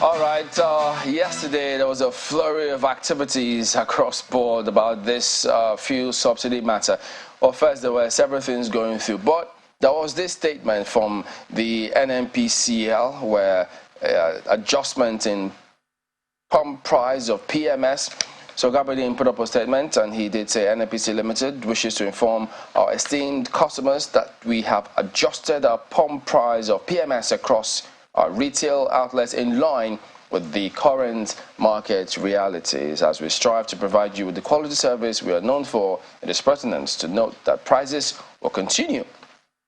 All right, yesterday there was a flurry of activities across board about this fuel subsidy matter. Well, first there were several things going through, but there was this statement from the NNPCL where adjustment in pump price of PMS. So Govt put up a statement and he did say NNPC Limited wishes to inform our esteemed customers that we have adjusted our pump price of PMS across our retail outlets in line with the current market realities. As we strive to provide you with the quality service we are known for, it is pertinent to note that prices will continue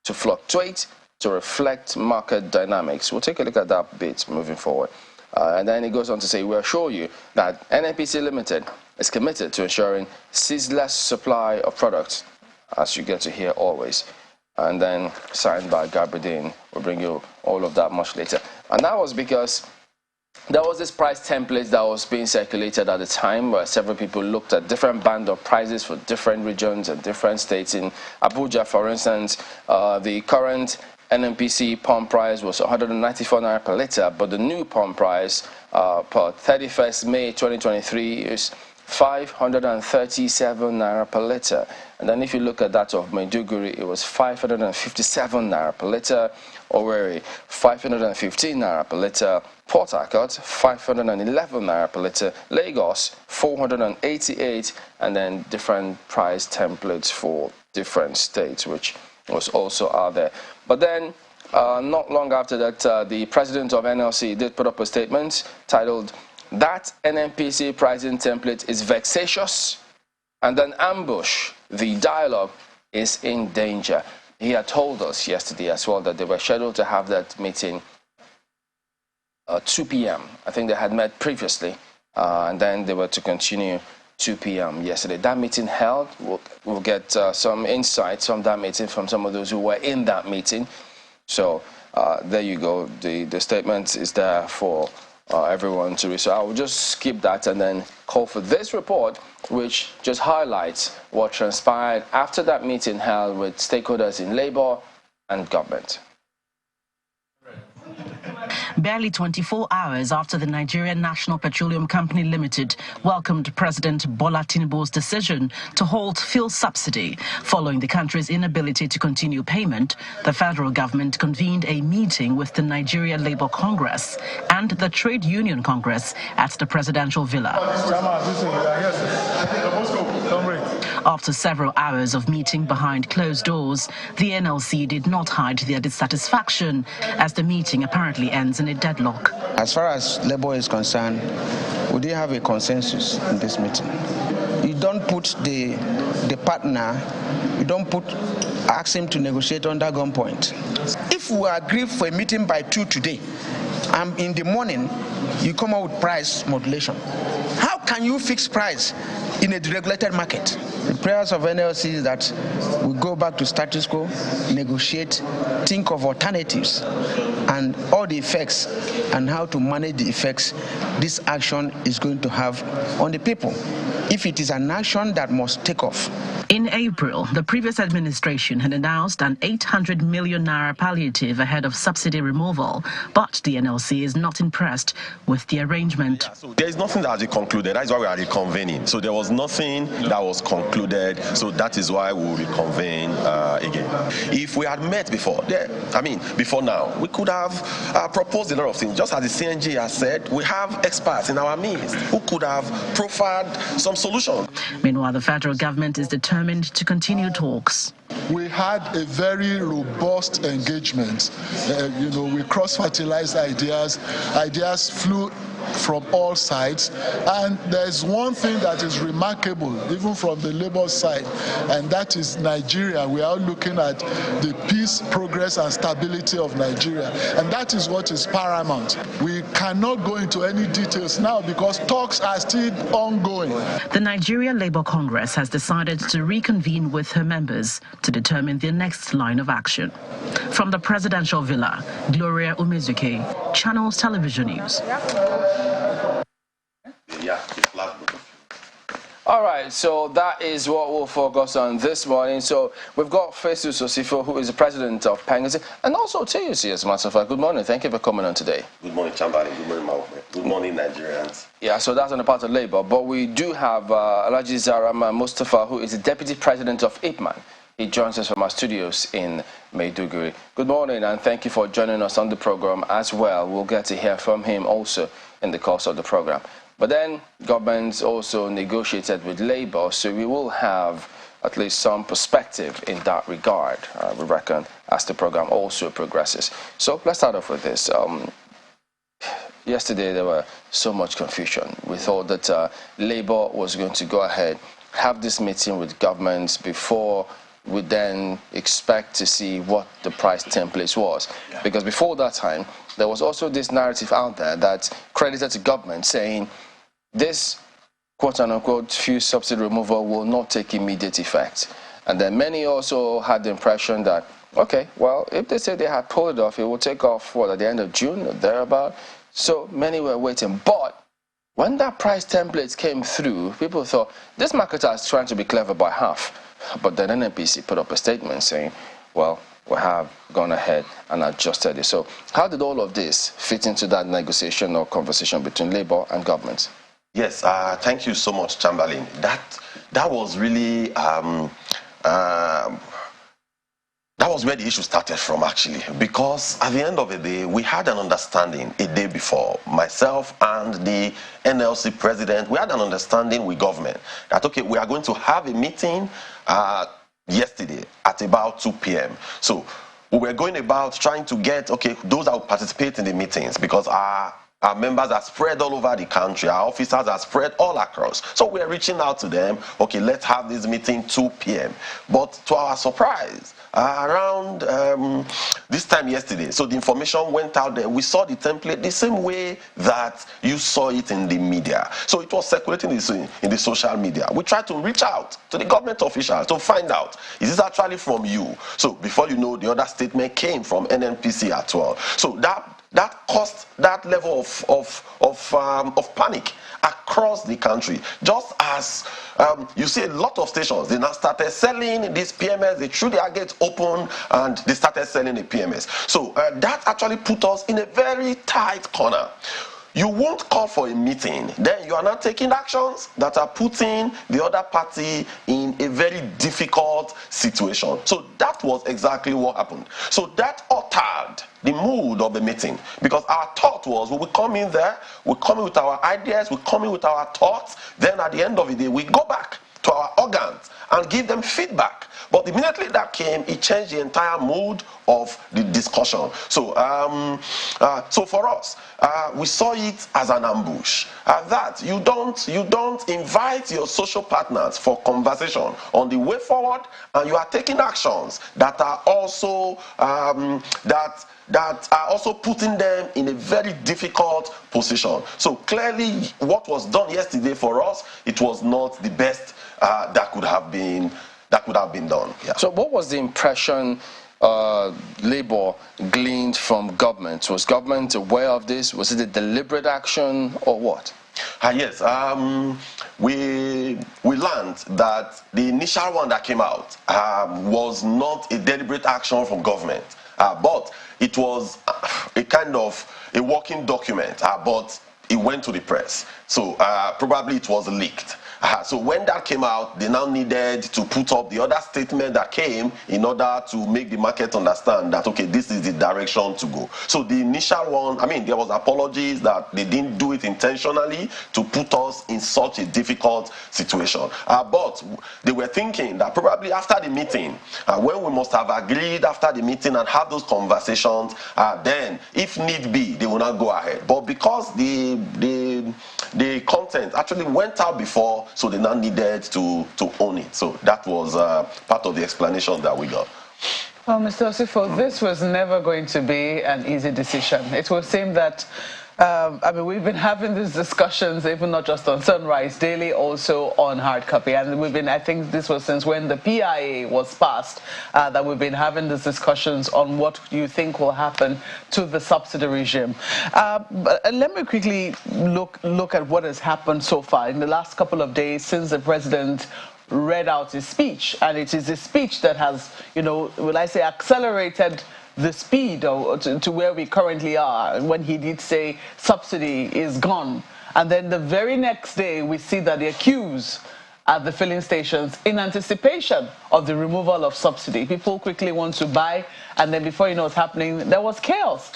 to fluctuate to reflect market dynamics. We'll take a look at that bit moving forward. And then it goes on to say, we assure you that NNPC Limited is committed to ensuring ceaseless supply of products, as you get to hear always. And then signed by Govt. We'll bring you all of that much later. And that was because there was this price template that was being circulated at the time where several people looked at different band of prices for different regions and different states. In Abuja, for instance, the current NNPC pump price was 194 naira per litre, but the new pump price per 31st May 2023 is 537 naira per litre. And then if you look at that of Maiduguri, it was 557 naira per litre. Owerri, 515 naira per litre. Port Harcourt, 511 naira per litre. Lagos, 488, and then different price templates for different states, which was also out there. But then, not long after that, the president of NLC did put up a statement titled, "That NNPC pricing template is vexatious and an ambush. The dialogue is in danger." He had told us yesterday as well that they were scheduled to have that meeting 2 p.m. I think they had met previously, and then they were to continue 2 p.m. yesterday. That meeting held. We'll get some insights from that meeting from some of those who were in that meeting. So there you go. The statement is there for everyone to read. So I will just skip that and then call for this report, which just highlights what transpired after that meeting held with stakeholders in Labour and government. Barely 24 hours after the Nigerian National Petroleum Company Limited welcomed President Bola Tinubu's decision to halt fuel subsidy following the country's inability to continue payment, the federal government convened a meeting with the Nigeria Labour Congress and the Trade Union Congress at the presidential villa. After several hours of meeting behind closed doors, the NLC did not hide their dissatisfaction as the meeting apparently ends in a deadlock. As far as Labour is concerned, we didn't have a consensus in this meeting. You don't put the partner, you don't ask him to negotiate under gunpoint. If we agree for a meeting by 2 today, and in the morning you come out with price modulation, how can you fix price in a deregulated market? The prayers of NLC is that we go back to status quo, negotiate, think of alternatives and all the effects and how to manage the effects this action is going to have on the people. If it is an action that must take off. In April, the previous administration had announced an 800 million naira palliative ahead of subsidy removal, but the NLC is not impressed with the arrangement. So there is nothing that has been concluded. That is why we are reconvening. So there was nothing that was concluded. So that is why we will reconvene again. If we had met before, before now, we could have proposed a lot of things. Just as the CNG has said, we have experts in our midst who could have profiled some solutions. Meanwhile, the federal government is determined to continue talks. We had a very robust engagement. We cross-fertilized ideas. Ideas flew from all sides, and there's one thing that is remarkable even from the Labour side, and that is Nigeria. We are looking at the peace, progress and stability of Nigeria, and that is what is paramount. We cannot go into any details now because talks are still ongoing. The Nigeria Labour Congress has decided to reconvene with her members to determine their next line of action. From the presidential villa, Gloria Umezuke, Channels Television News. All right. right, so that is what we'll focus on this morning. So we've got Festus Osifo, who is the president of PENGASSAN, and also TUC, as a matter of fact. Good morning. Thank you for coming on today. Good morning, Chambali. Good morning, Mawume. Good morning, Nigerians. Yeah, so that's on the part of Labour. But we do have Alhaji Zarama Mustafa, who is the deputy president of IPMAN. He joins us from our studios in Maiduguri. Good morning, and thank you for joining us on the program as well. We'll get to hear from him also in the course of the program. But then government also negotiated with Labour, so we will have at least some perspective in that regard, we reckon, as the program also progresses. So let's start off with this. Yesterday there was so much confusion. We thought that Labour was going to go ahead, have this meeting with government before we then expect to see what the price template was. Yeah. Because before that time, there was also this narrative out there that credited to government saying this quote-unquote fuel subsidy removal will not take immediate effect. And then many also had the impression that, okay, well, if they say they had pulled it off, it will take off, what, at the end of June or thereabout? So many were waiting. But when that price template came through, people thought, this marketer is trying to be clever by half. But then NNPC put up a statement saying, well, we have gone ahead and adjusted it. So how did all of this fit into that negotiation or conversation between Labour and government? Yes, thank you so much, Chamberlain. That was really that was where the issue started from, actually, because at the end of the day, we had an understanding a day before. Myself and the NLC president, we had an understanding with government that, okay, we are going to have a meeting yesterday at about 2 p.m. So we were going about trying to get, okay, those that will participate in the meetings, because our members are spread all over the country. Our officers are spread all across. So we're reaching out to them. Okay, let's have this meeting 2 p.m. But to our surprise, around this time yesterday, so the information went out there. We saw the template the same way that you saw it in the media. So it was circulating in the social media. We tried to reach out to the government officials to find out, is this actually from you? So before you know, the other statement came from NNPC as well. So that caused that level of panic across the country. Just as you see a lot of stations, they now started selling these PMS, they threw their gates open and they started selling the PMS. So that actually put us in a very tight corner. You won't call for a meeting, then you are not taking actions that are putting the other party in a very difficult situation. So that was exactly what happened. So that altered the mood of the meeting, because our thought was, we will come in there, we come in with our ideas, we come in with our thoughts, then at the end of the day, we go back to our organs and give them feedback. But immediately that came, it changed the entire mood of the discussion. So, so for us, we saw it as an ambush. That you don't invite your social partners for conversation on the way forward, and you are taking actions that are also that are also putting them in a very difficult position. So clearly, what was done yesterday for us, it was not the best that could have been done. Yeah. So what was the impression Labour gleaned from government? Was government aware of this? Was it a deliberate action or what? Yes, we learned that the initial one that came out was not a deliberate action from government, but it was a kind of a working document, but it went to the press. So probably it was leaked. So when that came out, they now needed to put up the other statement that came in order to make the market understand that, okay, this is the direction to go. So the initial one, I mean, there was apologies that they didn't do it intentionally to put us in such a difficult situation. But they were thinking that probably after the meeting, when we must have agreed after the meeting and have those conversations, then if need be, they will not go ahead. But because the content actually went out before, so they now needed to own it. So that was part of the explanation that we got. Well, Mr. Osifo, this was never going to be an easy decision. It would seem that, we've been having these discussions, even not just on Sunrise Daily, also on Hard Copy. And I think this was since when the PIA was passed, that we've been having these discussions on what you think will happen to the subsidy regime. But let me quickly look at what has happened so far in the last couple of days since the president read out his speech, and it is a speech that has, will I say, accelerated the speed to where we currently are, when he did say subsidy is gone. And then the very next day, we see that the queues at the filling stations in anticipation of the removal of subsidy. People quickly want to buy, and then before you know what's happening, there was chaos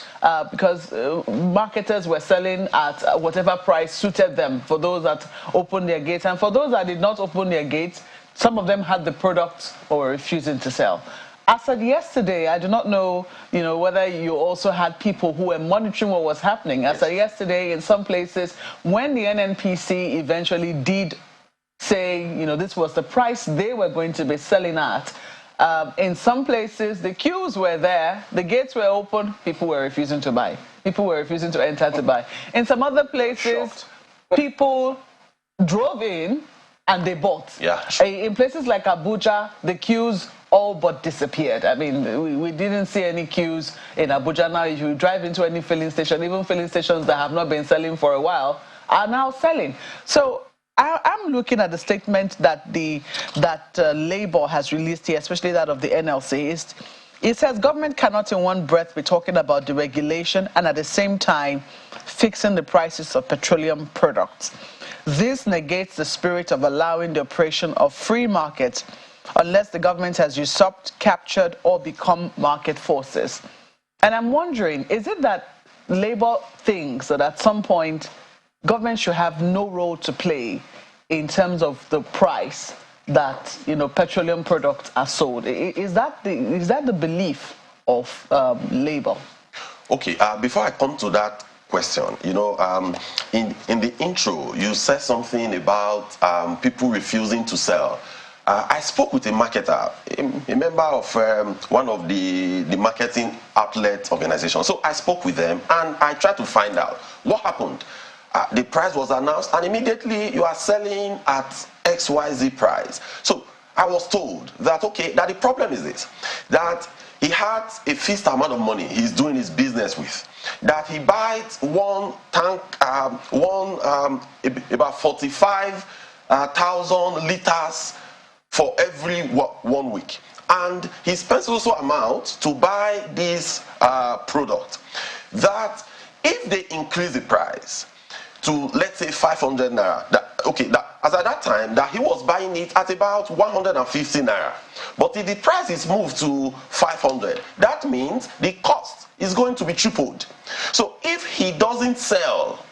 because marketers were selling at whatever price suited them for those that opened their gates. And for those that did not open their gates, some of them had the products or were refusing to sell. As of yesterday, I do not know, whether you also had people who were monitoring what was happening. As of yesterday, in some places, when the NNPC eventually did say, this was the price they were going to be selling at, in some places, the queues were there, the gates were open, people were refusing to buy. People were refusing to enter to buy. In some other places, people drove in and they bought. Yeah, sure. In places like Abuja, the queues all but disappeared. I mean, we didn't see any queues in Abuja. Now, if you drive into any filling station, even filling stations that have not been selling for a while are now selling. So I'm looking at the statement that Labour has released here, especially that of the NLC. It says government cannot in one breath be talking about deregulation and at the same time fixing the prices of petroleum products. This negates the spirit of allowing the operation of free markets unless the government has usurped, captured, or become market forces. And I'm wondering, is it that Labour thinks that at some point government should have no role to play in terms of the price that petroleum products are sold? Is that the belief of Labour? Okay, before I come to that question, in the intro, you said something about people refusing to sell. I spoke with a marketer, a member of one of the marketing outlet organizations. So I spoke with them and I tried to find out what happened. The price was announced and immediately you are selling at XYZ price. So I was told that, okay, that the problem is this, that he had a fixed amount of money he's doing his business with, that he buys one tank, about 45,000 liters for every 1 week. And he spends also amount to buy this product, that if they increase the price to, let's say, 500 naira, as at that time, that he was buying it at about 150 naira. But if the price is moved to 500, that means the cost is going to be tripled. So if he doesn't sell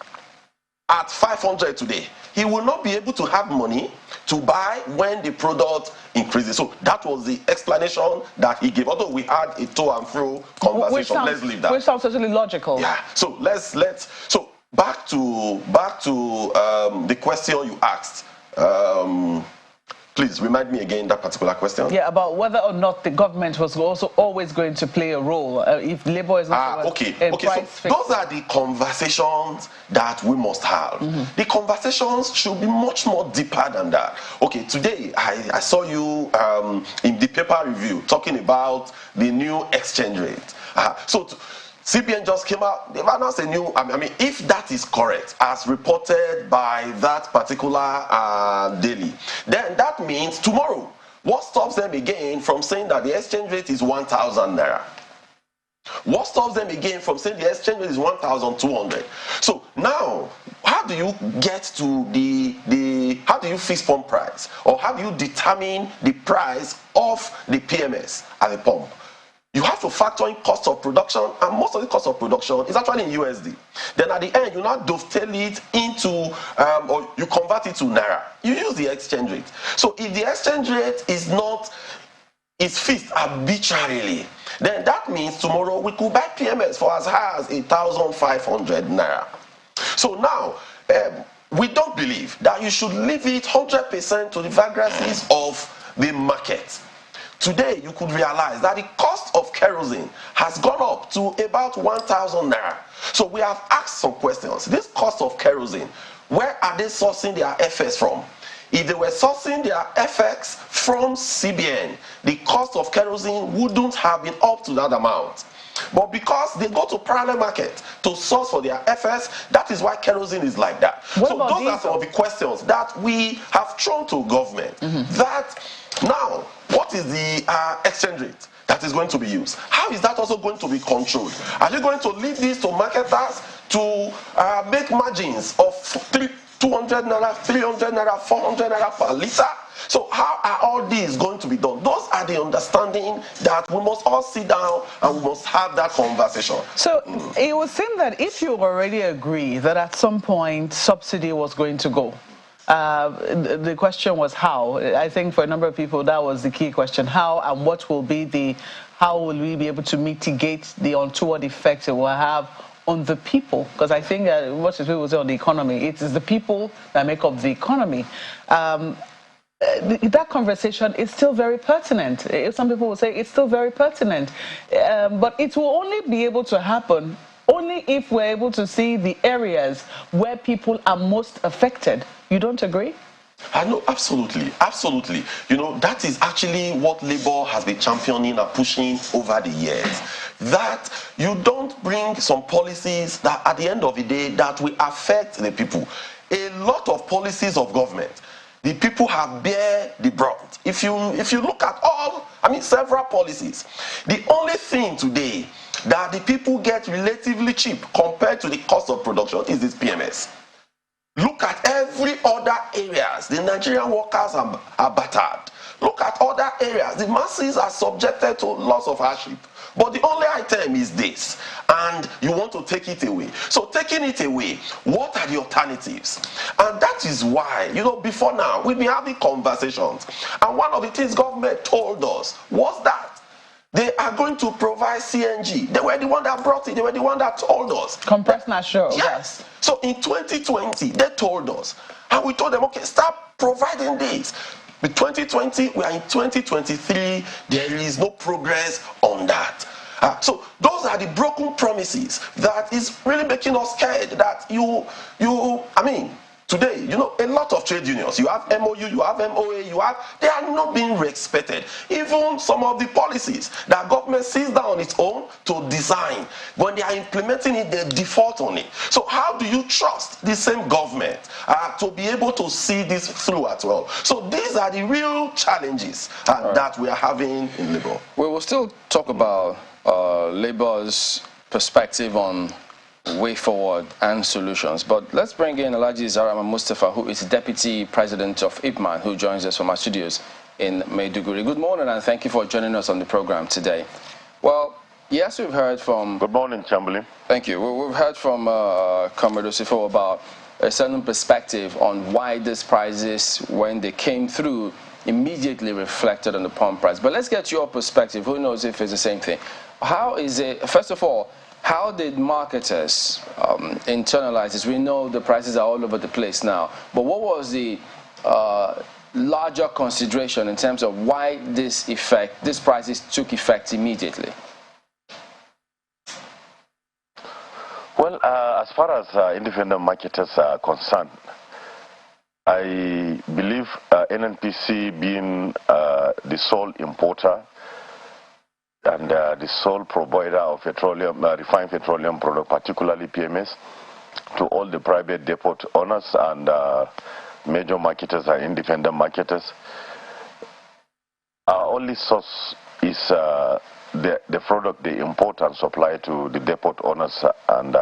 at 500 today, he will not be able to have money to buy when the product increases. So that was the explanation that he gave. Although we had a to and fro conversation, let's leave that. Which sounds totally logical. Yeah. So so back to the question you asked. Please remind me again that particular question. Yeah, about whether or not the government was also always going to play a role if Labour is not okay. So those are the conversations that we must have. Mm-hmm. The conversations should be much more deeper than that. Okay, today I saw you in the paper review talking about the new exchange rate. CBN just came out, they've announced a new, if that is correct, as reported by that particular daily, then that means tomorrow, what stops them again from saying that the exchange rate is 1,000 naira? What stops them again from saying the exchange rate is 1,200? So now, how do you get to how do you fix pump price? Or how do you determine the price of the PMS at the pump? You have to factor in cost of production, and most of the cost of production is actually in USD. Then at the end, you now dovetail it into, or you convert it to Naira. You use the exchange rate. So if the exchange rate is fixed arbitrarily, then that means tomorrow we could buy PMS for as high as 1,500 Naira. So now, we don't believe that you should leave it 100% to the vagaries of the market today you could realize that the cost of kerosene has gone up to about 1,000 naira. So we have asked some questions. This cost of kerosene, where are they sourcing their FX from? If they were sourcing their FX from CBN, the cost of kerosene wouldn't have been up to that amount. But because they go to parallel market to source for their FS, that is why kerosene is like that. So those are some of the questions that we have thrown to government. That now, what is the exchange rate that is going to be used? How is that also going to be controlled? Are you going to leave this to marketers to make margins of 200 naira, 300 naira, 400 naira per liter? So how are all these going to be done? Those are the understanding that we must all sit down and we must have that conversation. So it would seem that if you already agree that at some point subsidy was going to go, the question was how. I think for a number of people that was the key question. How and what will be how will we be able to mitigate the untoward effects it will have on the people? Because I think what people say on the economy, it is the people that make up the economy. That conversation is still very pertinent. Some people will say it's still very pertinent, but it will only be able to happen only if we're able to see the areas where people are most affected. You don't agree? No, absolutely, absolutely. You know, that is actually what Labour has been championing and pushing over the years. That you don't bring some policies that at the end of the day that will affect the people. A lot of policies of government, the people have bear the brunt. If you look at several policies, the only thing today that the people get relatively cheap compared to the cost of production is this PMS. Look at every other areas. The Nigerian workers are battered. Look at other areas. The masses are subjected to loss of hardship. But the only item is this, and you want to take it away. So taking it away, what are the alternatives? And that is why, before now, we've been having conversations. And one of the things government told us was that they are going to provide CNG. They were the one that brought it. They were the one that told us. Compressed natural, yes. So in 2020, they told us. And we told them, okay, start providing this. With 2020, we are in 2023. There is no progress on that. So those are the broken promises that is really making us scared that today, a lot of trade unions, you have MOU, you have MOA, they are not being respected. Even some of the policies that government sits down on its own to design, when they are implementing it, they default on it. So how do you trust the same government to be able to see this through as well? So these are the real challenges that we are having in Labour. We will still talk about Labour's perspective on way forward and solutions. But let's bring in Alhaji Zarama Mustafa, who is Deputy President of IPMAN, who joins us from our studios in Maiduguri. Good morning, and thank you for joining us on the program today. Well, yes, we've heard from... Good morning, Chamberlain. Thank you. We've heard from Comrade Osifo about a certain perspective on why these prices, when they came through, immediately reflected on the pump price. But let's get your perspective. Who knows if it's the same thing? How is it, first of all, how did marketers internalize this? We know the prices are all over the place now, but what was the larger consideration in terms of why these prices took effect immediately? Well, as far as independent marketers are concerned, I believe NNPC being the sole importer and the sole provider of petroleum, refined petroleum product, particularly PMS, to all the private depot owners and major marketers and independent marketers. Our only source is the product they import and supply to the depot owners, and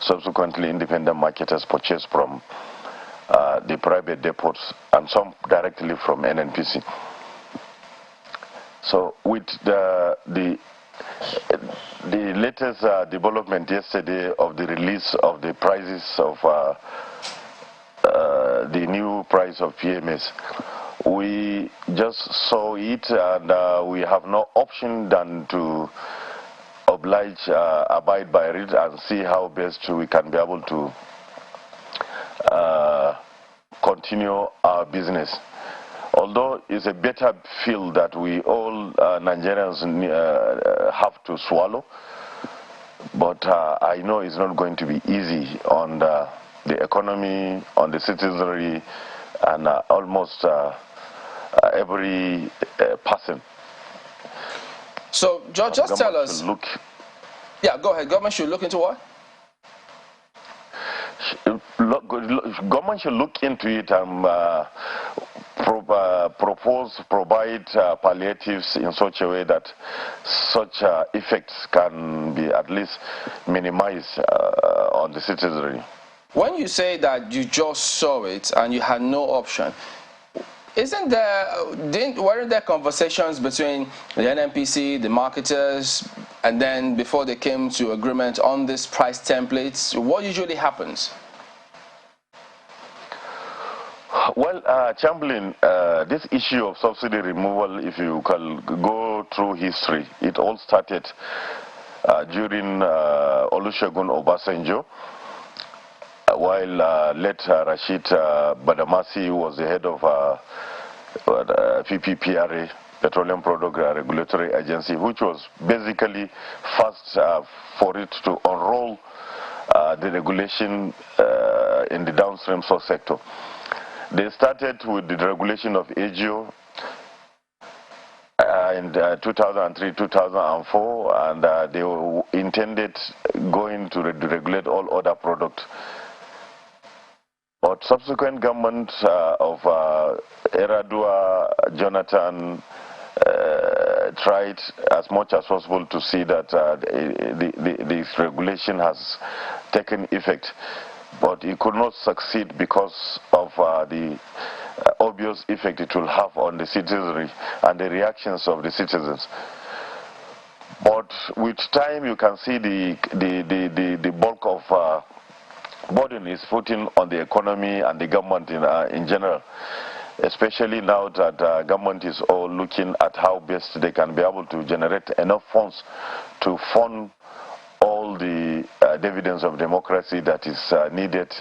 subsequently independent marketers purchase from the private depots and some directly from NNPC. So with the latest development yesterday of the release of the prices of the new price of PMS, we just saw it, and we have no option than to abide by it and see how best we can be able to continue our business. although it's a better field that we all Nigerians have to swallow, but I know it's not going to be easy on the economy, on the citizenry, and almost every person. So, George, just tell us. Yeah, go ahead. Government should look into what? Government should look into it and provide palliatives in such a way that such effects can be at least minimized on the citizenry. When you say that you just saw it and you had no option, weren't there conversations between the NNPC, the marketers, and then before they came to agreement on this price templates? What usually happens? Well, Chamberlain, this issue of subsidy removal, if you can go through history, it all started during Olusegun Obasanjo, while late Rashid Badamasi was the head of PPPRA, Petroleum Product Regulatory Agency, which was basically first for it to unroll the regulation in the downstream source sector. They started with the regulation of AGO in 2003-2004, and they intended going to regulate all other products. But subsequent government of Eradua, Jonathan, tried as much as possible to see that this regulation has taken effect. But it could not succeed because of the obvious effect it will have on the citizenry and the reactions of the citizens. But with time, you can see the bulk of burden is putting on the economy and the government in general, especially now that government is all looking at how best they can be able to generate enough funds to fund all the dividends of democracy that is needed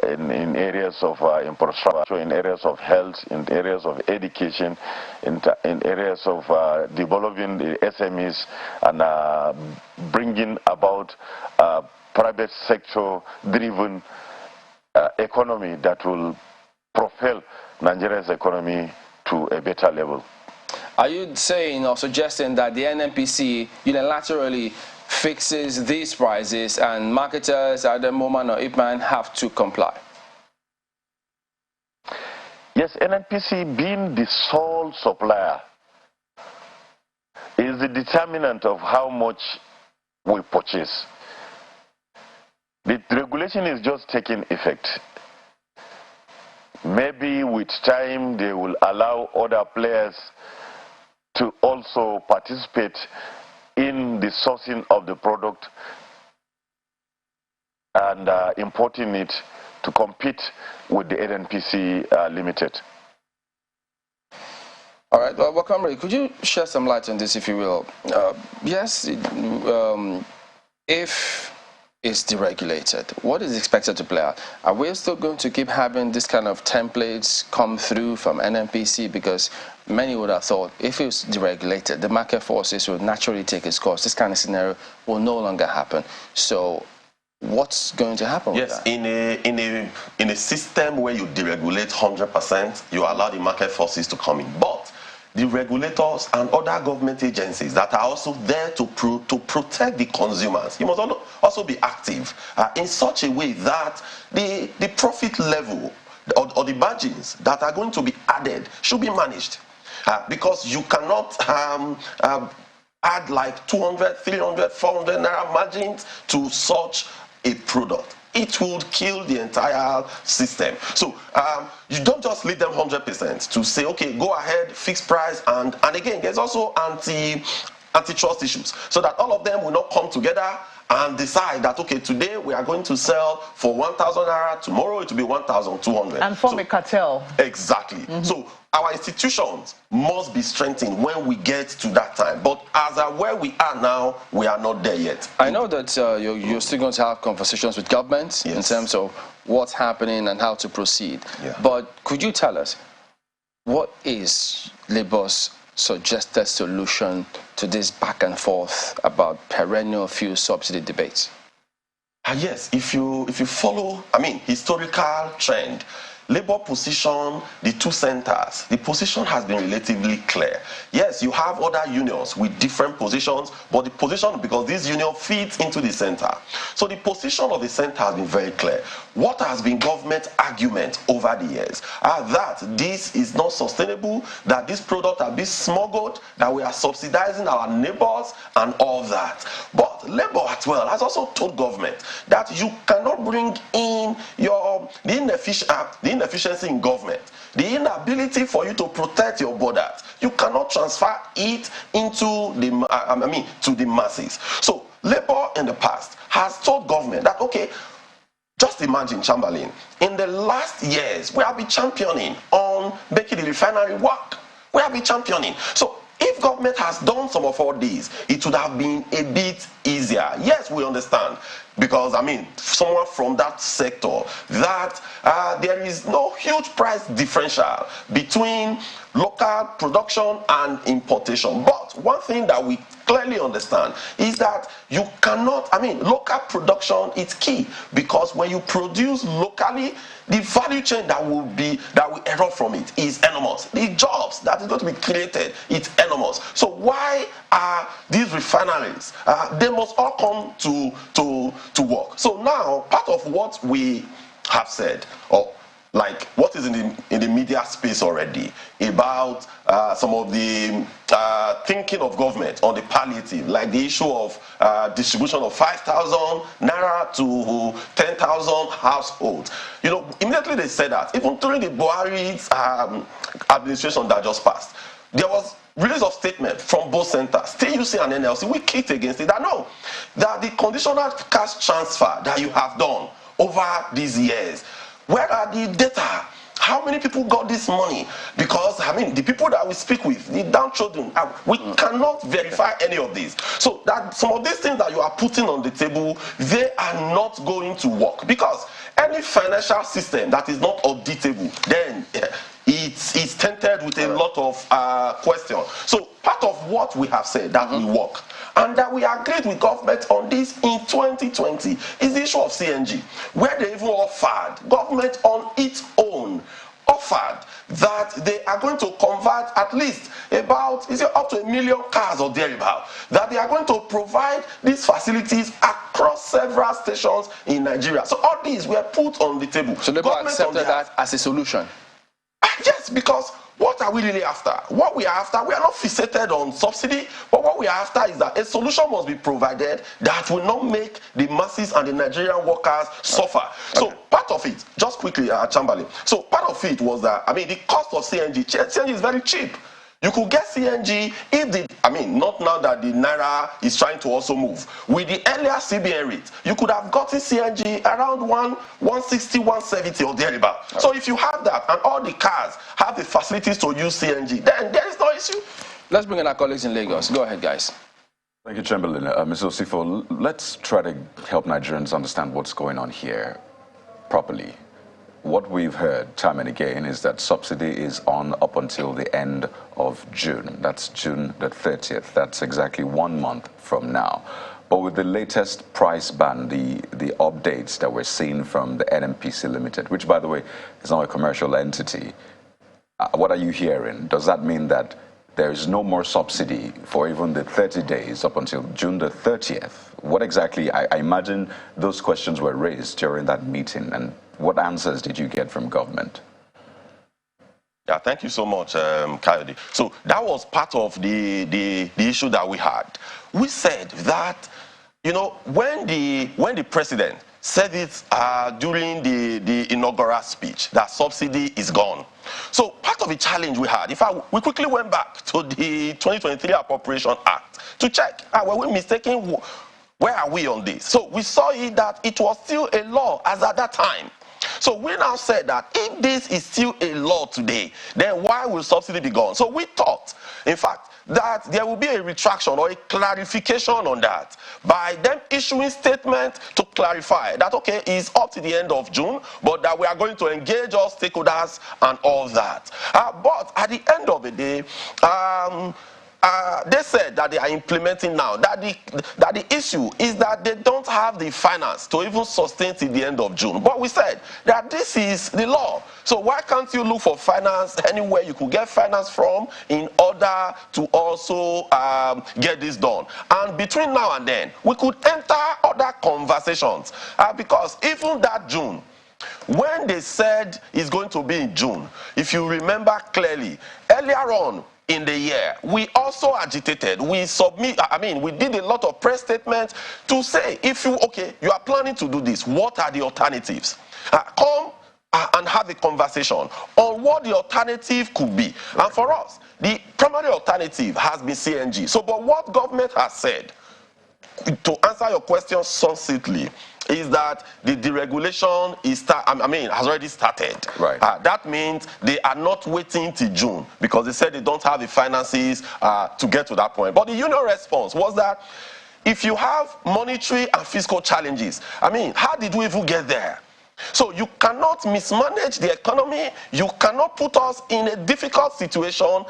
in areas of infrastructure, in areas of health, in areas of education, in areas of developing the SMEs and bringing about private sector driven economy that will propel Nigeria's economy to a better level. Are you saying or suggesting that the NNPC unilaterally fixes these prices and marketers at the moment or IPMAN have to comply? Yes, NNPC being the sole supplier is the determinant of how much we purchase. The regulation is just taking effect. Maybe with time they will allow other players to also participate in the sourcing of the product and importing it to compete with the NNPC Limited. All right, well, Comrade, could you shed some light on this, if you will? Yes, if it's deregulated, what is expected to play out? Are we still going to keep having this kind of templates come through from NNPC? Because many would have thought if it's deregulated, the market forces would naturally take its course. This kind of scenario will no longer happen. So what's going to happen with that? In a system where you deregulate 100%, you allow the market forces to come in. But the regulators and other government agencies that are also there to protect the consumers, you must also be active in such a way that the profit level or the margins that are going to be added should be managed. Because you cannot add like 200, 300, 400 naira margins to such a product. It would kill the entire system. So you don't just leave them 100% to say, okay, go ahead, fixed price, and again, there's also antitrust issues, so that all of them will not come together and decide that, okay, today we are going to sell for 1,000 naira, tomorrow it will be 1,200. And form a cartel. Exactly. Mm-hmm. So our institutions must be strengthened when we get to that time. But as where we are now, we are not there yet. I know that you're still going to have conversations with governments in terms of what's happening and how to proceed. Yeah. But could you tell us, What is Labour's suggested solution to this back and forth about perennial fuel subsidy debates? Yes, if you follow, historical trend, Labour position, the two centers, the position has been relatively clear. Yes, you have other unions with different positions, but the position, because this union feeds into the center. So the position of the center has been very clear. What has been government argument over the years are that this is not sustainable, that this product has been smuggled, that we are subsidizing our neighbors and all that. But Labour as well has also told government that you cannot bring in the inefficiency in government, the inability for you to protect your borders. You cannot transfer it into the to the masses. So Labour in the past has told government that, okay, just imagine, Chamberlain, in the last years we have been championing on making the refinery work. We have been championing. So if government has done some of all these, it would have been a bit easier. Yes, we understand, because someone from that sector, that there is no huge price differential between local production and importation. But one thing that we clearly understand is that you cannot, local production is key, because when you produce locally, the value chain that will erupt from it is enormous. The jobs that is going to be created, it's enormous. So why are these refineries? They must all come to work. So now, part of what we have said, or like what is in the media space already about some of the thinking of government on the palliative, like the issue of distribution of 5,000 naira to 10,000 households. Immediately they said that, even during the Buhari's administration that just passed, there was release of statement from both centers, TUC and NLC. We kicked against it. That no, that the conditional cash transfer that you have done over these years, where are the data? How many people got this money? Because the people that we speak with, the downtrodden, we cannot verify any of this. So that some of these things that you are putting on the table, they are not going to work, because any financial system that is not auditable, then it's tainted with a lot of questions. So part of what we have said that will work, and that we agreed with government on this in 2020, is the issue of CNG, where they even offered, government on its own offered, that they are going to convert at least about, up to 1 million cars or thereabout, that they are going to provide these facilities across several stations in Nigeria. So all these were put on the table. So Labour accepted that as a solution? Yes, because what are we really after? What we are after, we are not fixated on subsidy, but what we are after is that a solution must be provided that will not make the masses and the Nigerian workers suffer. So part of it, just quickly, Chamberlain, so part of it was that, the cost of CNG is very cheap. You could get CNG if not now that the Naira is trying to also move. With the earlier CBN rate, you could have gotten CNG around 160, 170 or thereabout. So if you have that and all the cars have the facilities to use CNG, then there is no issue. Let's bring in our colleagues in Lagos. Go ahead, guys. Thank you, Chamberlain. Mr. Osifo, let's try to help Nigerians understand what's going on here properly. What we've heard time and again is that subsidy is on up until the end of June. That's June the 30th. That's exactly 1 month from now. But with the latest price ban, the updates that we're seeing from the NNPC Limited, which, by the way, is not a commercial entity, what are you hearing? Does that mean that there is no more subsidy for even the 30 days up until June the 30th? What exactly, I imagine those questions were raised during that meeting, and what answers did you get from government? Yeah, thank you so much, Coyote. So that was part of the issue that we had. We said that, when the president said it during the inaugural speech, that subsidy is gone. So part of the challenge we had, we quickly went back to the 2023 Appropriation Act to check, were we mistaken? Where are we on this? So we saw that it was still a law as at that time. So we now said that if this is still a law today, then why will subsidy be gone? So we thought, in fact, that there will be a retraction or a clarification on that by them issuing statement to clarify that, okay, it's up to the end of June, but that we are going to engage all stakeholders and all that. But at the end of the day, they said that they are implementing now, that the issue is that they don't have the finance to even sustain till the end of June. But we said that this is the law. So why can't you look for finance anywhere you could get finance from in order to also get this done? And between now and then, we could enter other conversations. Because even that June, when they said it's going to be in June, if you remember clearly, earlier on in the year, we also agitated. We did a lot of press statements to say, if you are planning to do this, what are the alternatives? Come and have a conversation on what the alternative could be. And for us, the primary alternative has been CNG. So, but what government has said, to answer your question succinctly, is that the deregulation has already started. Right. That means they are not waiting till June because they said they don't have the finances to get to that point. But the union response was that if you have monetary and fiscal challenges, how did we even get there? So you cannot mismanage the economy, you cannot put us in a difficult situation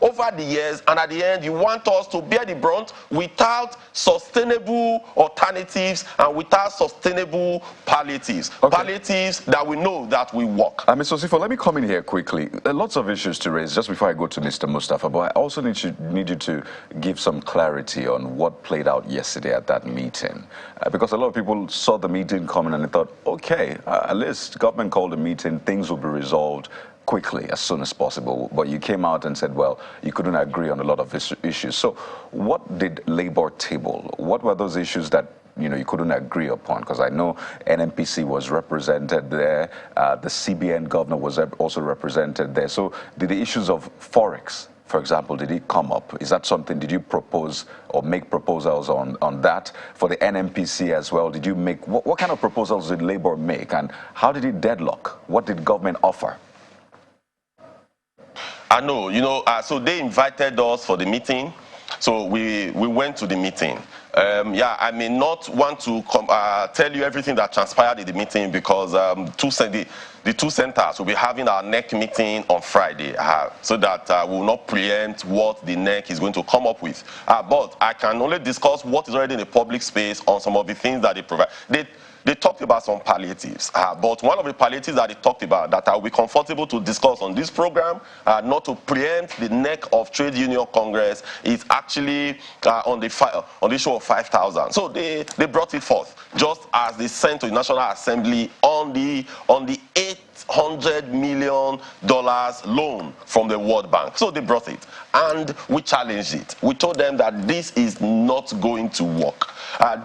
over the years, and at the end you want us to bear the brunt without sustainable alternatives and without sustainable palliatives. Okay. Palliatives that we know that will work. Mr. Osifo, let me come in here quickly. Lots of issues to raise just before I go to Mr. Mustafa, but I also need you to give some clarity on what played out yesterday at that meeting. Because a lot of people saw the meeting coming and they thought, okay, at least government called a meeting, things will be resolved quickly, as soon as possible. But you came out and said, well, you couldn't agree on a lot of issues. So what did Labour table? What were those issues that you couldn't agree upon? Because I know NNPC was represented there, the CBN governor was also represented there. So did the issues of Forex, for example, did it come up? Is that something, did you propose or make proposals on that? For the NNPC as well, did you make, what kind of proposals did Labour make? And how did it deadlock? What did government offer? I know, so they invited us for the meeting. So we went to the meeting. I may not want to tell you everything that transpired in the meeting because the two centers will be having our NEC meeting on Friday, so that we will not preempt what the NEC is going to come up with. But I can only discuss what is already in the public space on some of the things that they provide. They talked about some palliatives, but one of the palliatives that they talked about that I will be comfortable to discuss on this program, not to preempt the NEC of Trade Union Congress, is actually on the issue of 5,000. So they brought it forth, just as they sent to the National Assembly on the $800 million loan from the World Bank. So they brought it, and we challenged it. We told them that this is not going to work.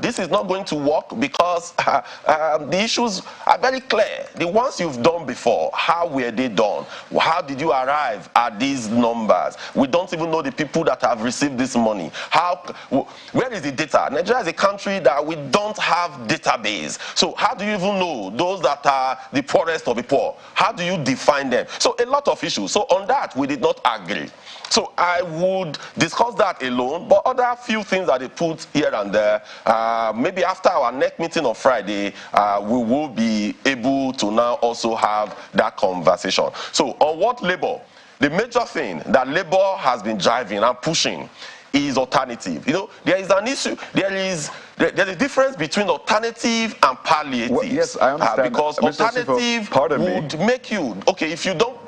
This is not going to work because the issues are very clear. The ones you've done before, how were they done? How did you arrive at these numbers? We don't even know the people that have received this money. Where is the data? Nigeria is a country that we don't have database. So how do you even know those that are the poorest of the poor? How do you define them? So a lot of issues. So on that, we did not agree. So I would discuss that alone, but other few things that they put here and there, maybe after our next meeting on Friday, we will be able to now also have that conversation. So on what Labour, the major thing that Labour has been driving and pushing is alternative. There is an issue, there's a difference between alternative and palliative. Well, yes, I understand. Because alternative would make you, okay, if you don't,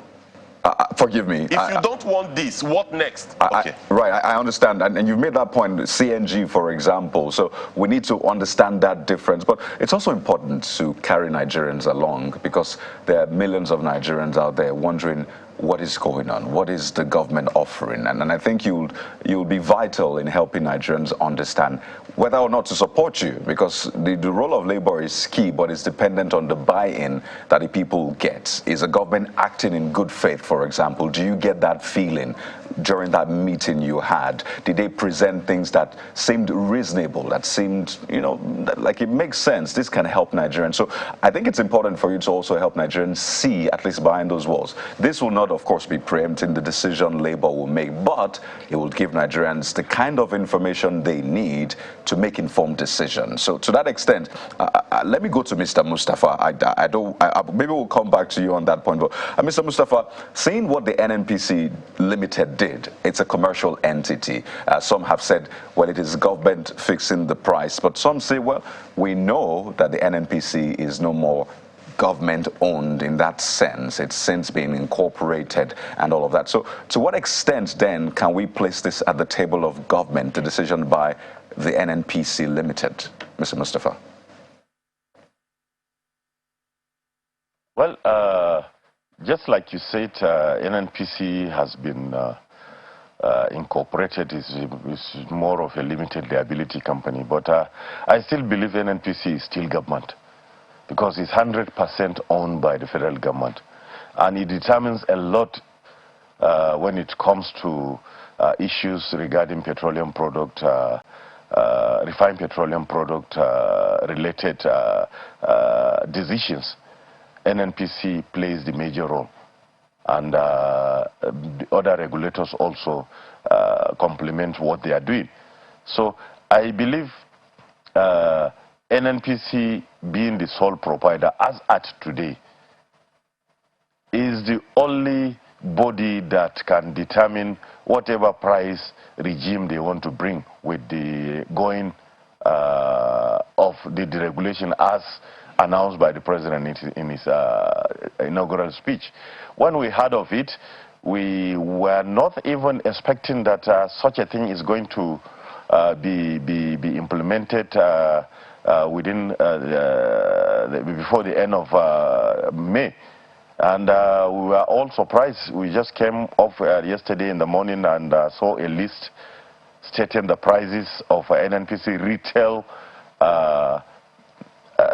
forgive me. If you don't want this, what next? Okay. I understand. And you've made that point, CNG, for example. So we need to understand that difference. But it's also important to carry Nigerians along because there are millions of Nigerians out there wondering what is going on, what is the government offering, and I think you'll be vital in helping Nigerians understand whether or not to support you, because the role of Labour is key, but it's dependent on the buy-in that the people get. Is the government acting in good faith, for example? Do you get that feeling during that meeting you had? Did they present things that seemed reasonable, that seemed, like it makes sense, this can help Nigerians? So I think it's important for you to also help Nigerians see, at least behind those walls, this will not not, of course, be preempting the decision Labour will make, but it will give Nigerians the kind of information they need to make informed decisions. So to that extent, let me go to Mr. Mustafa. Maybe we'll come back to you on that point. But Mr. Mustafa, seeing what the NNPC Limited did, it's a commercial entity. Some have said, well, it is government fixing the price. But some say, well, we know that the NNPC is no more government-owned in that sense. It's since been incorporated and all of that. So to what extent, then, can we place this at the table of government, the decision by the NNPC Limited? Mr. Mustafa. Well, just like you said, NNPC has been incorporated. Is more of a limited liability company. But I still believe NNPC is still government, because it's 100% owned by the federal government. And it determines a lot when it comes to issues regarding petroleum product, refined petroleum product related decisions. NNPC plays the major role. And the other regulators also complement what they are doing. So I believe NNPC, being the sole provider as at today, is the only body that can determine whatever price regime they want to bring with the going of the deregulation as announced by the president in his inaugural speech. When we heard of it, we were not even expecting that such a thing is going to be implemented within before the end of May. And we were all surprised. We just came off yesterday in the morning and saw a list stating the prices of NNPC retail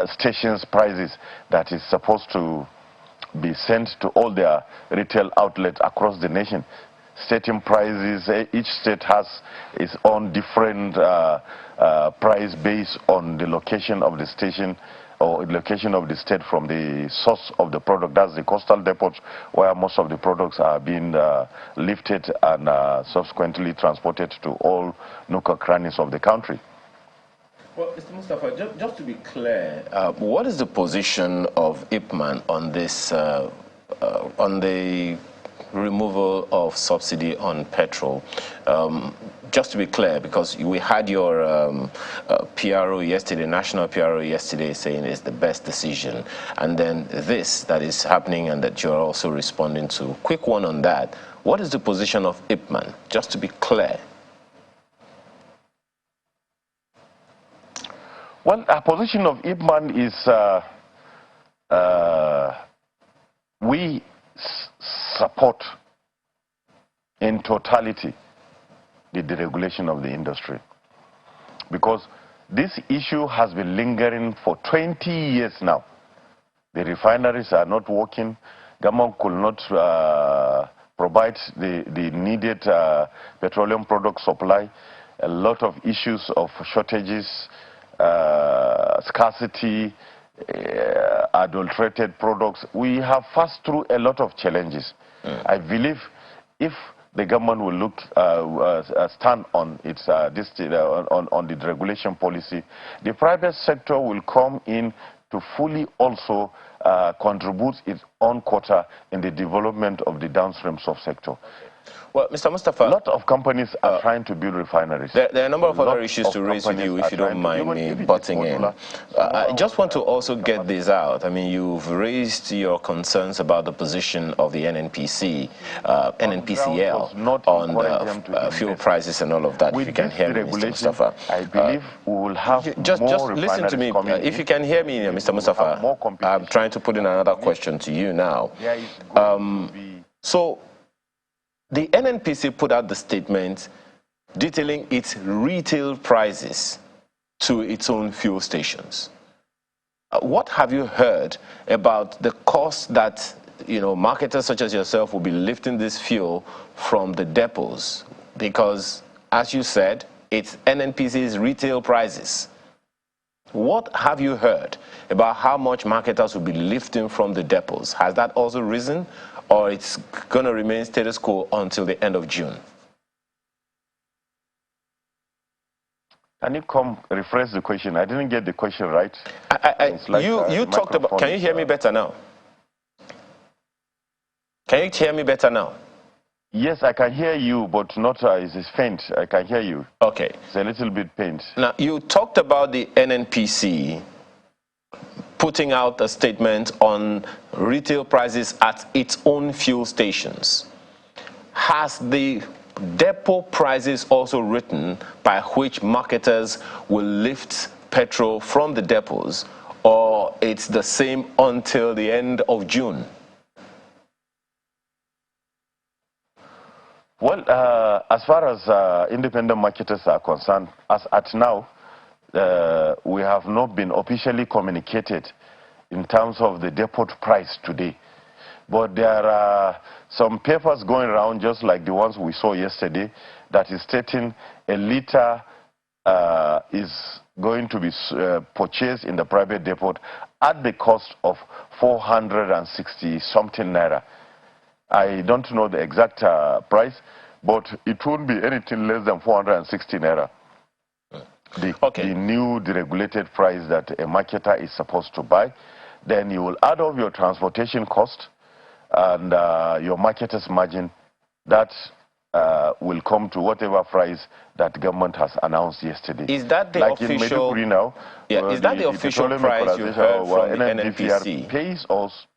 stations prices that is supposed to be sent to all their retail outlets across the nation. Stating prices, each state has its own different price based on the location of the station or location of the state from the source of the product. That's the coastal depots where most of the products are being lifted and subsequently transported to all nook and crannies of the country. Well, Mr. Mustafa, just to be clear, what is the position of IPMAN on this, on the removal of subsidy on petrol? Just to be clear, because we had your PRO yesterday, national PRO yesterday, saying it's the best decision, and then this that is happening and that you're also responding to. Quick one on that. What is the position of IPMAN? Just to be clear. Well, our position of IPMAN is we support in totality the deregulation of the industry, because this issue has been lingering for 20 years now. The refineries are not working. Government could not provide the needed petroleum product supply. A lot of issues of shortages, scarcity, adulterated products. We have passed through a lot of challenges. I believe if the government will look stand on its on the deregulation policy, the private sector will come in to fully also contribute its own quota in the development of the downstream subsector. Well, Mr. Mustafa, a lot of companies are trying to build refineries. There are a number of other issues to raise with you, if you don't mind me butting in. I just want to also get this out. I mean, you've raised your concerns about the position of the NNPC, NNPCL on the fuel prices and all of that. If you can hear me, Mr. Mustafa. I believe we will have just listen to me. If you can hear me, Mr. Mustafa, I'm trying to put in another question to you now. So, the NNPC put out the statement detailing its retail prices to its own fuel stations. What have you heard about the cost that, you know, marketers such as yourself will be lifting this fuel from the depots? Because, as you said, it's NNPC's retail prices. What have you heard about how much marketers will be lifting from the depots? Has that also risen? or it's going to remain status quo until the end of June? Can you rephrase the question? I didn't get the question right. You talked about, can you hear me better now? Can you hear me better now? Yes, I can hear you, but not it's faint. I can hear you. Okay. It's a little bit faint. Now, you talked about the NNPC putting out a statement on retail prices at its own fuel stations. Has the depot prices also written by which marketers will lift petrol from the depots, or it's the same until the end of June? Well, as far as independent marketers are concerned, as at now, we have not been officially communicated in terms of the depot price today. But there are some papers going around, just like the ones we saw yesterday, that is stating a liter is going to be purchased in the private depot at the cost of 460-something naira. I don't know the exact price, but it won't be anything less than 460 naira. The new deregulated price that a marketer is supposed to buy. Then you will add up your transportation cost and your marketer's margin. That will come to whatever price that government has announced yesterday. Is that the like official? In now, is that the official price you heard from the NNPC? Pays us.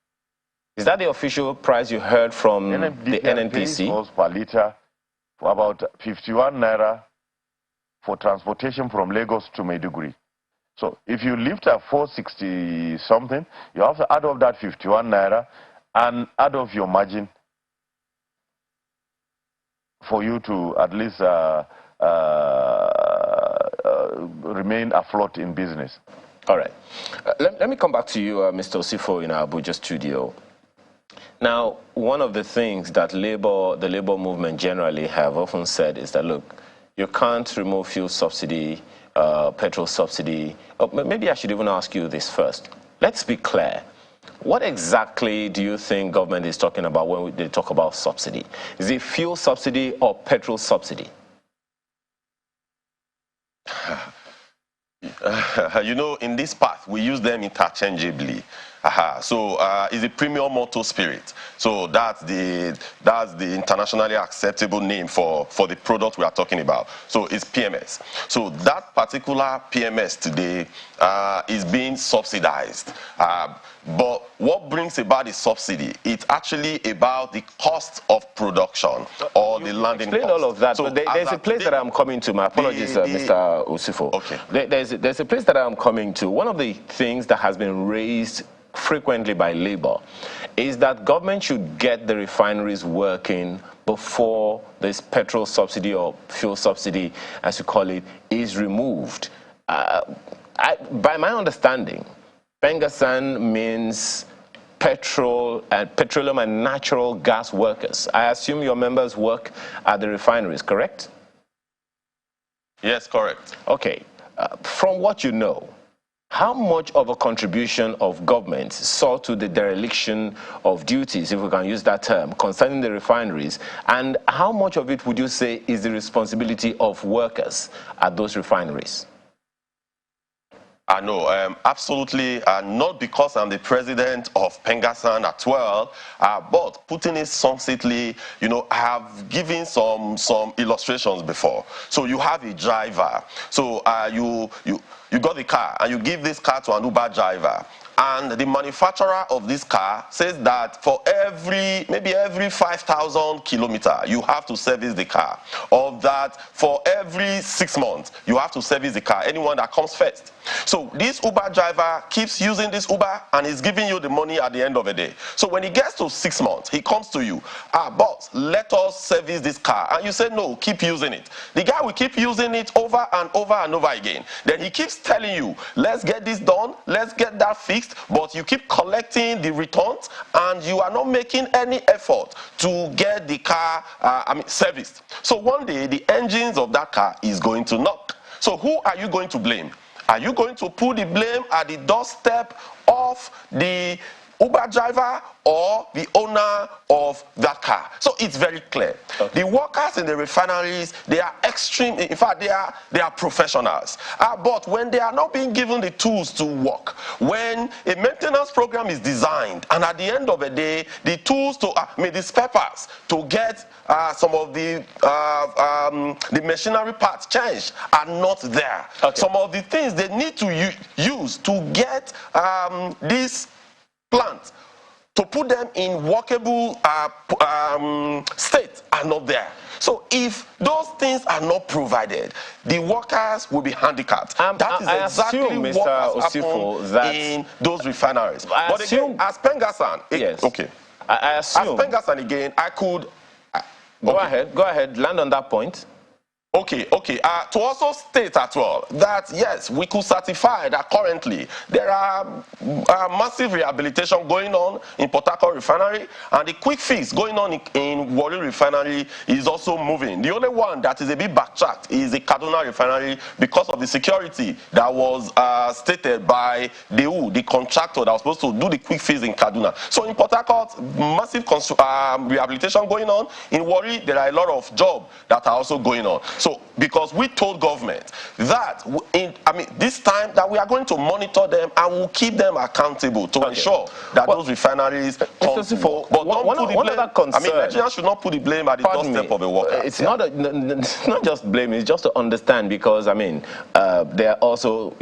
Is that the official price you heard from the NNPC? Pays us per liter for about 51 naira for transportation from Lagos to Maiduguri. So if you lift at 460 something, you have to add up that 51 naira and add up your margin for you to at least remain afloat in business. All right. Let me come back to you, Mr. Osifo, in our Abuja studio. Now, one of the things that the labor movement generally have often said is that, look, you can't remove fuel subsidy, petrol subsidy. Maybe I should even ask you this first. Let's be clear. What exactly do you think government is talking about when they talk about subsidy? Is it fuel subsidy or petrol subsidy? You know, in this part, we use them interchangeably. So it's a premium motor spirit. So that's the internationally acceptable name for the product we are talking about. So it's PMS. So that particular PMS today is being subsidized. But what brings about the subsidy? It's actually about the cost of production or the landing cost. Explain all of that. So but there's a place that I'm coming to. My apologies, Mr. Osifo. Okay. There's a place that I'm coming to. One of the things that has been raised frequently by labor is that government should get the refineries working before this petrol subsidy or fuel subsidy, as you call it, is removed. By my understanding, PENGASSAN means petroleum and natural gas workers. I assume your members work at the refineries, correct? Yes, correct. Okay. From what you know, how much of a contribution of government saw to the dereliction of duties, if we can use that term, concerning the refineries, and how much of it would you say is the responsibility of workers at those refineries? No, absolutely not, because I'm the president of PENGASSAN at well, but putting it succinctly, you know, I have given some illustrations before. So you have a driver. So you got the car and you give this car to an Uber driver. And the manufacturer of this car says that for maybe every 5,000 kilometers, you have to service the car. Or that for every 6 months, you have to service the car, anyone that comes first. So this Uber driver keeps using this Uber and is giving you the money at the end of the day. So when he gets to 6 months, he comes to you, boss, let us service this car. And you say, no, keep using it. The guy will keep using it over and over and over again. Then he keeps telling you, let's get this done, let's get that fixed, but you keep collecting the returns and you are not making any effort to get the car serviced. So one day the engines of that car is going to knock. So who are you going to blame? Are you going to put the blame at the doorstep of the Uber driver or the owner of that car. So it's very clear. Okay. The workers in the refineries, they are extreme. In fact, they are professionals. But when they are not being given the tools to work, when a maintenance program is designed, and at the end of the day, the tools to, the spare parts to get some of the machinery parts changed are not there. Okay. Some of the things they need to use to get this plant to put them in workable state are not there. So if those things are not provided, the workers will be handicapped. That is exactly what has happened in those refineries. But again, as PENGASSAN, yes. Okay. I assume. As PENGASSAN again, I could. Go ahead, land on that point. Okay. To also state as well that yes, we could certify that currently there are massive rehabilitation going on in Port Harcourt Refinery, and the quick fix going on in Warri Refinery is also moving. The only one that is a bit backtracked is the Kaduna Refinery because of the security that was stated by the contractor that was supposed to do the quick fix in Kaduna. So in Port Harcourt, massive rehabilitation going on. In Warri, there are a lot of jobs that are also going on. So, because we told government that, this time that we are going to monitor them and we'll keep them accountable to ensure that those refineries come to work. But don't put the blame. Nigerians should not put the blame at the doorstep of a worker. It's not just blame, it's just to understand, because, there are also,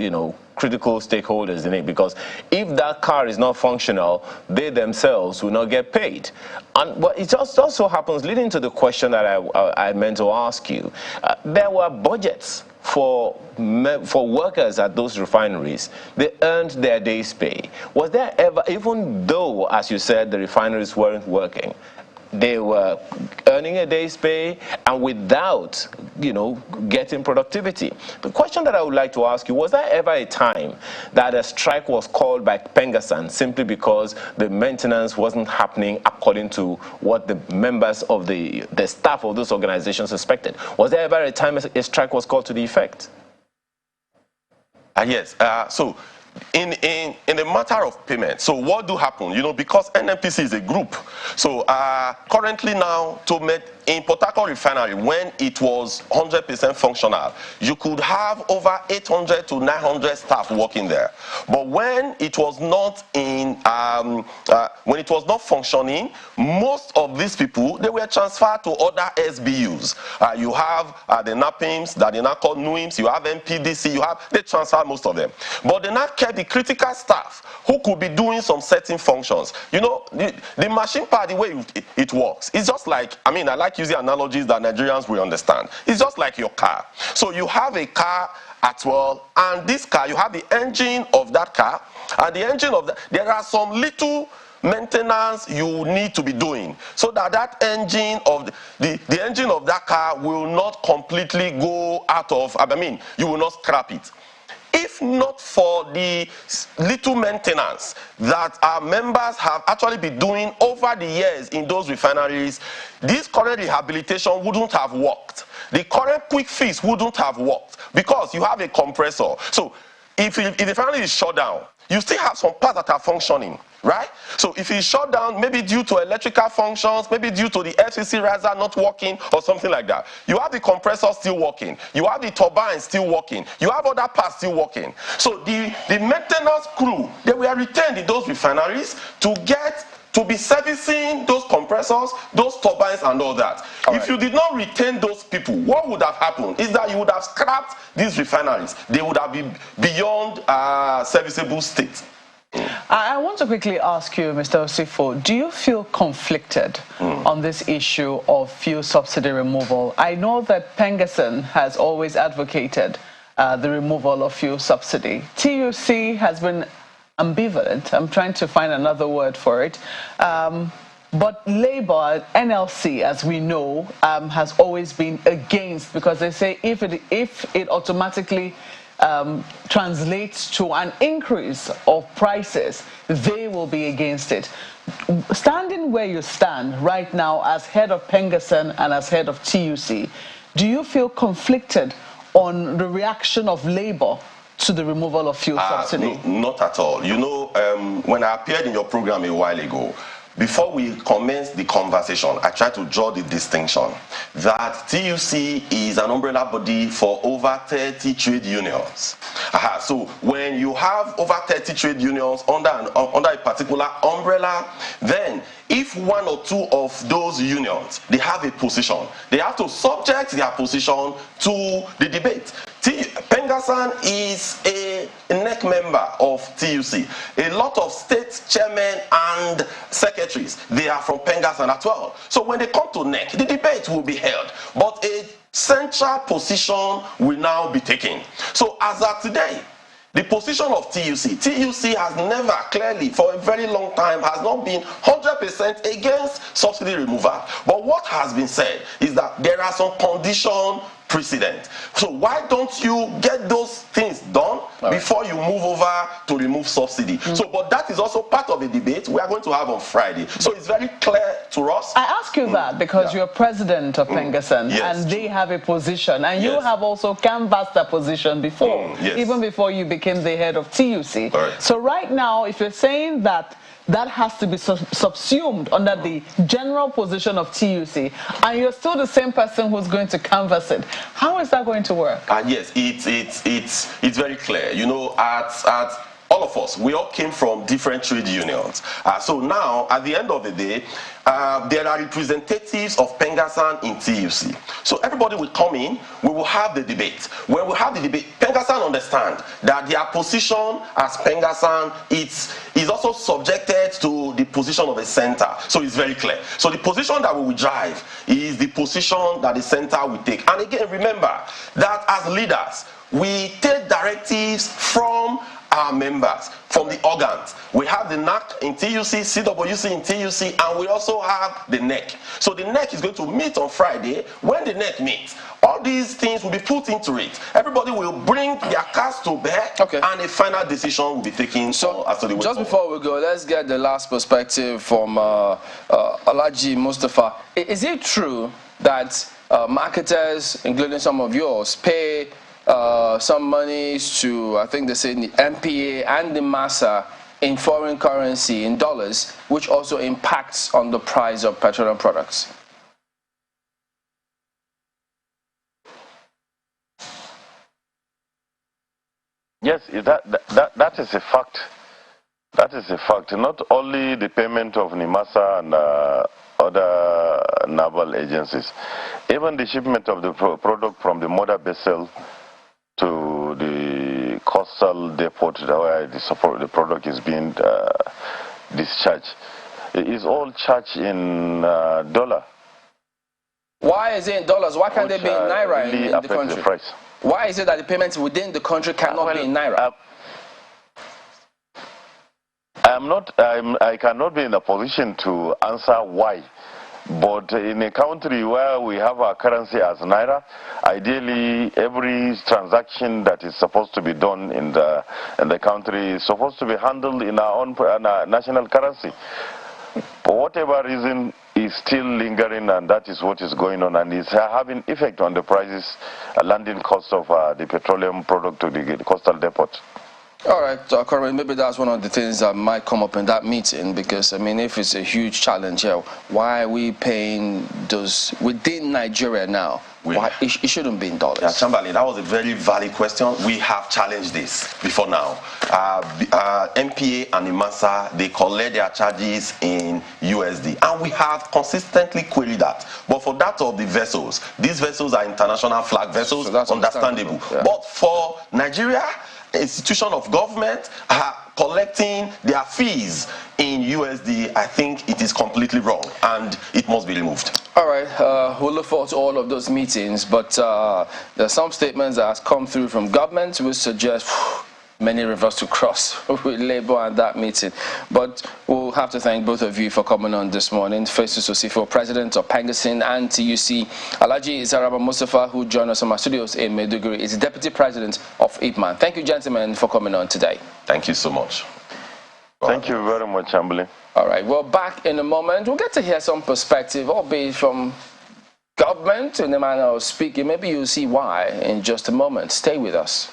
critical stakeholders in it, because if that car is not functional, they themselves will not get paid. And it just also happens, leading to the question that I meant to ask you, there were budgets for workers at those refineries. They earned their day's pay. Was there ever, even though, as you said, the refineries weren't working, they were earning a day's pay and without, getting productivity? The question that I would like to ask you, was there ever a time that a strike was called by PENGASSAN simply because the maintenance wasn't happening according to what the members of the staff of those organizations expected? Was there ever a time a strike was called to the effect? Yes. So in the matter of payment, so what do happen, because NNPC is a group, so currently now in Port Harcourt Refinery, when it was 100% functional, you could have over 800 to 900 staff working there. But when it was not functioning, most of these people, they were transferred to other SBUs. You have the NAPIMs that they now call NUIMs. You have MPDC. They transfer most of them. But they now kept the critical staff who could be doing some certain functions. The machine part, the way it works, it's just like, I like using analogies that Nigerians will understand. It's just like your car. So you have a car at well, and this car, you have the engine of that car, and the engine of that, there are some little maintenance you need to be doing so that engine of the engine of that car will not completely go out of, you will not scrap it. If not for the little maintenance that our members have actually been doing over the years in those refineries, this current rehabilitation wouldn't have worked. The current quick fix wouldn't have worked because you have a compressor. So if the refinery is shut down, you still have some parts that are functioning, right? So if it's shut down, maybe due to electrical functions, maybe due to the FCC riser not working or something like that, you have the compressor still working, you have the turbine still working, you have other parts still working. So the maintenance crew, they were retained in those refineries to be servicing those compressors, those turbines and all that. If you did not retain those people, what would have happened is that you would have scrapped these refineries. They would have been beyond serviceable state. I want to quickly ask you, Mr. Osifo, do you feel conflicted on this issue of fuel subsidy removal? I know that PENGASSAN has always advocated the removal of fuel subsidy. TUC has been ambivalent. I'm trying to find another word for it. But Labour, NLC, as we know, has always been against, because they say if it automatically translates to an increase of prices, they will be against it. Standing where you stand right now as head of PENGASSAN and as head of TUC, do you feel conflicted on the reaction of Labour to the removal of fuel subsidy? No, not at all. You know, when I appeared in your program a while ago, before we commenced the conversation, I tried to draw the distinction that TUC is an umbrella body for over 30 trade unions. So when you have over 30 trade unions under a particular umbrella, then if one or two of those unions, they have a position, they have to subject their position to the debate. PENGASSAN is a NEC member of TUC. A lot of state chairmen and secretaries, they are from PENGASSAN as well. So when they come to NEC, the debate will be held. But a central position will now be taken. So as of today, the position of TUC has never clearly, for a very long time, has not been 100% against subsidy removal. But what has been said is that there are some condition precedent. So why don't you get those things done before you move over to remove subsidy? So, but that is also part of the debate we are going to have on Friday. So it's very clear to us. I ask you that because you're president of PENGASSAN, Yes, and they have a position, and you Yes. have also canvassed that position before, Yes. even before you became the head of TUC. Right. So right now, if you're saying that that has to be subsumed under the general position of TUC, and you're still the same person who's going to canvass it, how is that going to work? Yes, it's very clear. You know, at all of us, we all came from different trade unions. So now, at the end of the day, there are representatives of PENGASSAN in TUC. So everybody will come in, we will have the debate. When we have the debate, PENGASSAN understand that their position as PENGASSAN is also subjected to the position of a center. So it's very clear. So the position that we will drive is the position that the center will take. And again, remember that as leaders, we take directives from our members, from the organs. We have the NAC in TUC, CWC in TUC, and we also have the NEC. So the NEC is going to meet on Friday. When the NEC meets, all these things will be put into it. Everybody will bring their cards to bear, and a final decision will be taken. So as to the way just forward. before we go, let's get the last perspective from Alhaji Mustafa. Is it true that marketers, including some of yours, pay some monies to, I think they say, the MPA and the MASA in foreign currency, in dollars, which also impacts on the price of petroleum products? Yes, that is a fact. That is a fact. Not only the payment of NIMASA and other naval agencies, even the shipment of the product from the mother vessel to the coastal depot where the product is being discharged, it is all charged in dollar. Why is it in dollars? Why can't they be in naira really in the country? The price. Why is it that the payments within the country cannot be in naira? I cannot be in a position to answer why. But in a country where we have our currency as naira, ideally every transaction that is supposed to be done in the country is supposed to be handled in our own national currency. For whatever reason, is still lingering, and that is what is going on, and is having effect on the prices, landing cost of the petroleum product to the coastal depot. All right, Corey, maybe that's one of the things that might come up in that meeting, because, I mean, if it's a huge challenge here, why are we paying those within Nigeria now? Why, it shouldn't be in dollars. Yeah, Chamberlain, that was a very valid question. We have challenged this before now. MPA and IMASA, they collect their charges in USD, and we have consistently queried that. But for that of the vessels, these vessels are international flag vessels, so that's understandable. Yeah. But for Nigeria, institution of government are collecting their fees in USD, I think it is completely wrong, and it must be removed. All right, we'll look forward to all of those meetings, but there are some statements that have come through from government which suggest many rivers to cross with Labour at that meeting. But we'll have to thank both of you for coming on this morning. Festus Osifo, President of PENGASSAN and TUC. Alhaji Zaraba Mustafa, who joined us from our studios in Maiduguri, is Deputy President of IPMAN. Thank you, gentlemen, for coming on today. Thank you so much. Thank you very much, Ambly. All right, well, back in a moment. We'll get to hear some perspective, albeit from government in the manner of speaking. Maybe you'll see why in just a moment. Stay with us.